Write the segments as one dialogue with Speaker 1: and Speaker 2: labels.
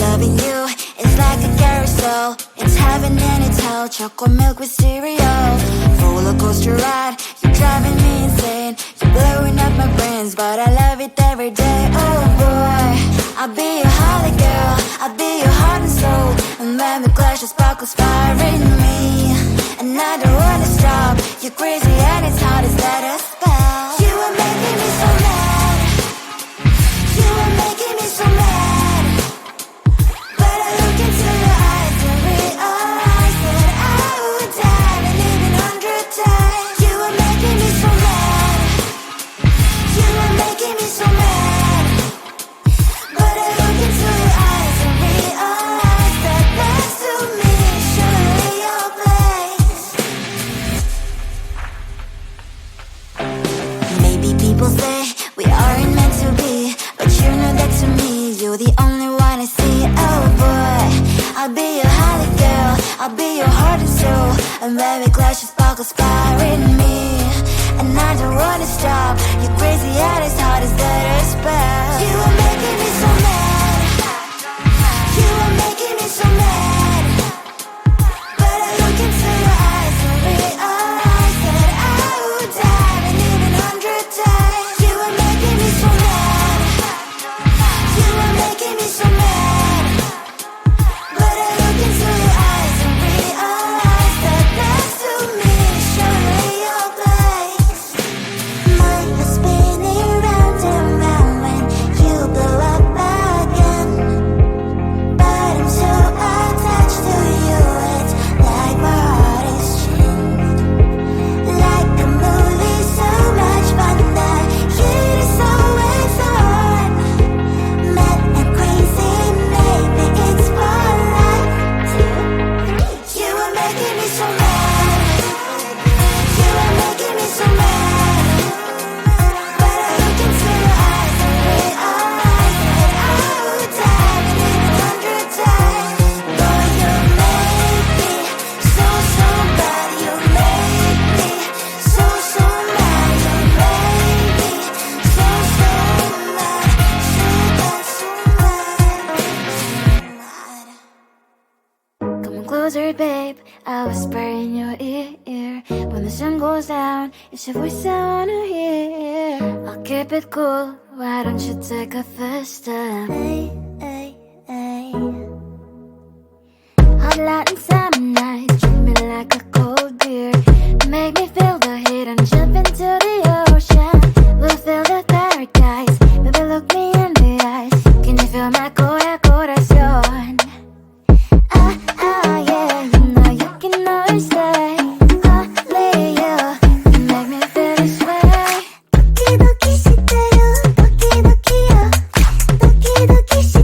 Speaker 1: Loving you is like a carousel. It's heaven and it's hell. Chocolate milk with cereal. Roller coaster ride. You're driving me insane. You're blowing up my brains, but I love it every day. Oh boy, I'll be your holly girl. I'll be your heart and soul. And when we clash, the sparkles fire in me. And I don't wanna stop. You're crazy and it's hard as let us spell. You are making me so mad. You are making me so mad. But I look into your eyes and realize that I would die and even 100 times. You are making me so mad. You are making me so mad. But I look into your eyes and realize that next to me is surely your place. Maybe people say we aren't meant to be, but you know that to me you're the only one I see. Oh boy, I'll be your holly girl. I'll be your heart and soul. And when we clash, the sparkles fire in me. And I don't wanna stop. You're crazy and as hard as that a spell. You are making me so mad. You are making me so mad. But I look into your eyes and realize that I would die and even 100 times. You are making me so mad. You are making me so mad. But I look into your eyes and realize that next to me is surely your place. Mine is spinning round and round when you blow up again. But I'm so attached to you, it's like my heart is chained. Like a movie, so much fun. The heat is always on. Mad and crazy, maybe it's for life. 2, 3. You are making me so mad. You are making me so mad. But I look into your eyes and realize that I would die and even 100 times. Boy, you make me so bad. You make me so mad. You make me so mad. Come closer, babe. I'll whisper in your ear. When the sun goes down, it's your voice I wanna hear. I'll keep it cool. Why don't you take a first step? Hey, hey, hey. Hot light and summer nights, treat me like a cold beer. Make me feel the heat and jump into the ocean. We'll feel the paradise. Baby, look me in the eyes. Can you feel my corazón? Yeah, you know you can always say only you can make me feel this way. ドキドキしてる、ドキドキよ。ドキドキし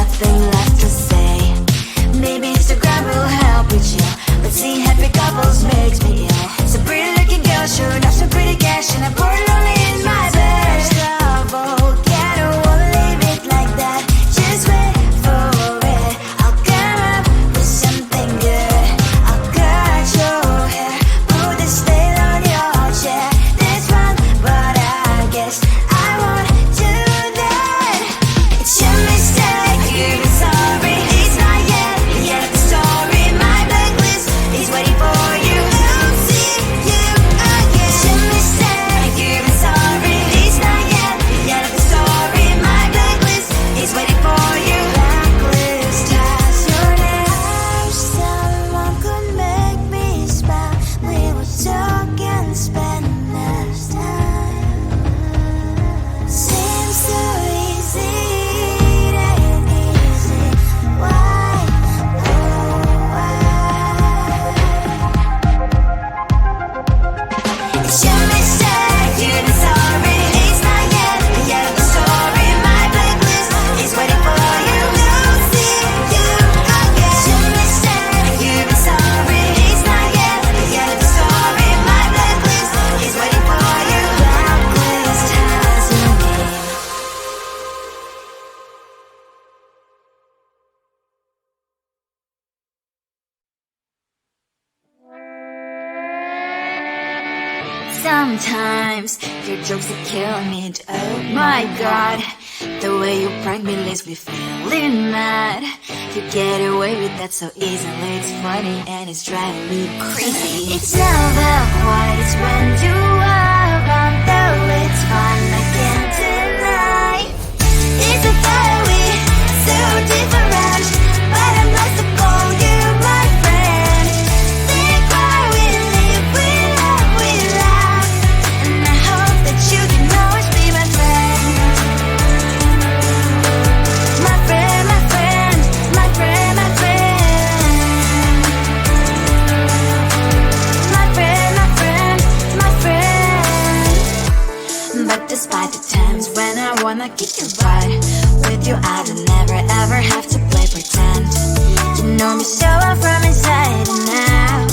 Speaker 1: nothing left to say. Maybe Instagram will help with you, but seeing happy couples makes me ill. Some pretty looking girl showing off some pretty cash, and I'm bored lonely in my bed. Trouble, I don't wanna leave it like that. Just wait for it. I'll come up with something good. I'll cut your hair, put the style on your chair. That's fun, but I guess I won't do that. It's your mistake, you're sorry. It's not yet the story. My blacklist is waiting for you. I'll see you again. It's your mistake, you're sorry. It's not yet the story. My blacklist is waiting for you. Blacklist has your name. I wish someone could make me smile. We would talk and spend less time. Seems so easy, it ain't easy. Why? Oh, why? It's your mistake, you're sorry. It's not yet the story. My blacklist is waiting for you. I'll see you again. It's your mistake, you're sorry. It's not yet the story. My blacklist is waiting for you. Blacklist has your name. Sometimes your jokes that kill me. Oh my god, the way you prank me leaves me feeling mad. You get away with that so easily. It's funny and it's driving me crazy. It's never quiet, it's when you are around. Though it's fun, I can't deny. It's a very so different, but I'm lost to call you my friend. We cry, we live, we love, we laugh, and I hope that you can always be my friend. My friend, my friend, my friend, my friend. My friend, my friend, my friend. But despite the times when I wanna kick your butt, with you I don't never ever have to play pretend. You know me so well from inside and out,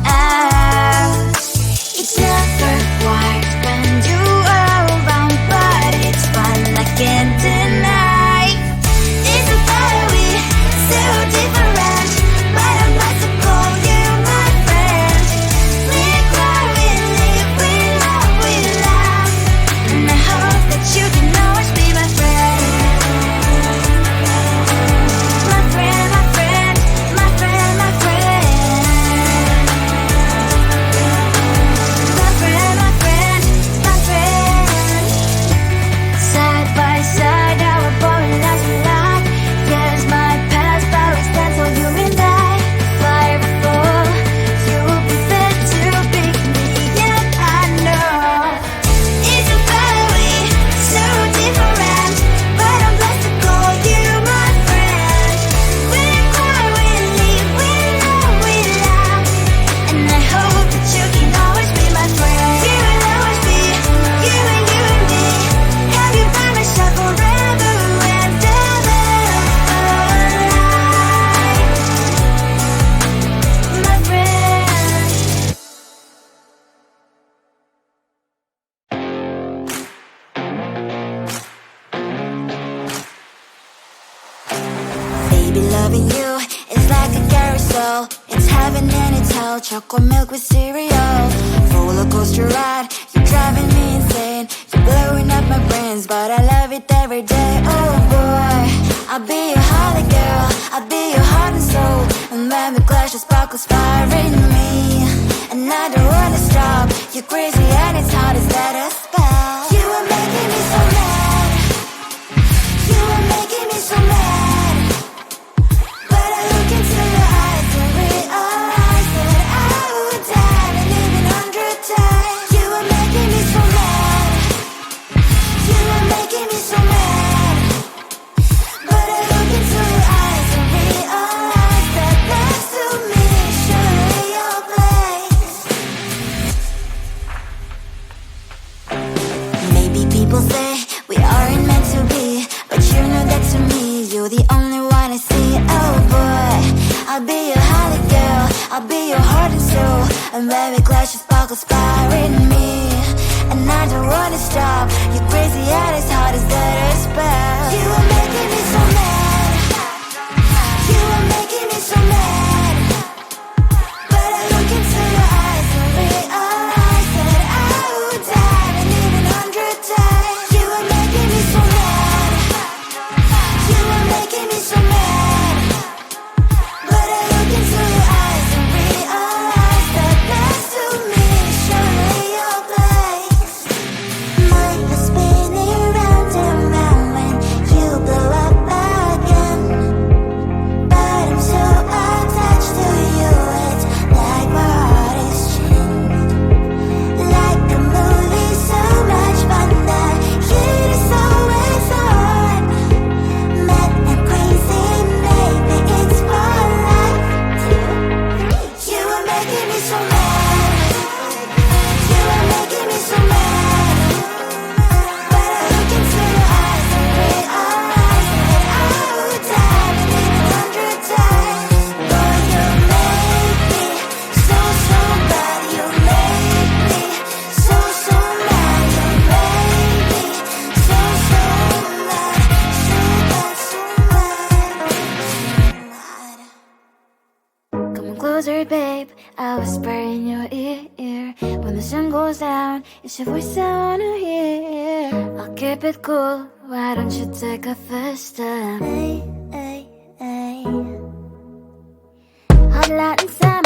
Speaker 1: out. It's never quiet when you are around, but it's fun, I can't deny. It's a very so different, but I'm not to call you my friend. We cry, we live, we love, we laugh, and I hope that you can always be my friend. My friend, my friend, my friend, my friend. My friend, my friend, my friend. Side by side, our body lies a lot. Yes, my past always stands on you and I. Fly before you will be there to pick me, yet I know it's a very so different, but I'm blessed to call you my friend. We cry, we live, we love, we laugh, and I hope that you can always be my friend. You will always be you and me. Have you by my side forever and ever. My friend. Baby, loving you is like a carousel. It's heaven and it's hell. Chocolate milk with cereal. Roller coaster ride. You're driving me insane. You're blowing up my brains, but I love it every day. Oh boy, I'll be your holly girl. I'll be your heart and soul. And when we clash, the sparkles fire in me. And I don't wanna stop. You're crazy and it's hard to set a spell. You are making me so mad. You are making me so mad. But I look into your eyes and realize that I would die and live 100 times. You are making me so mad. You are making me so mad. But I look into your eyes and realize that next to me is surely your place. Maybe people I'll be your heart and soul. And baby, glass your sparkles fire in me. And I don't wanna stop. You're crazy at as hard as that spell. You are making me so mad. You are making me so mad. But I look into your eyes and realize that I would die and even 100 times. You are making me so mad. You are making me so mad. But I look into your eyes and realize that next to me is surely your place. My head's spinning round and round when you blow up again. But I'm so attached to you, it's like my heart is chained. Like a movie, so much fun, that heat is always on. Mad and crazy, maybe it's for life. You are making me so mad. You are making me so mad. But I look into your eyes and realize that I would die and even 100 times. Boy, you make me so, so bad. You make me so, so mad. You make me so, so mad. So bad, so mad, so mad. Come on closer, babe, I'll whisper in your ear. When the sun goes down, it's your voice I wanna hear. I'll keep it cool, why don't you take a first step? Hey, hey, hey. Hot light inside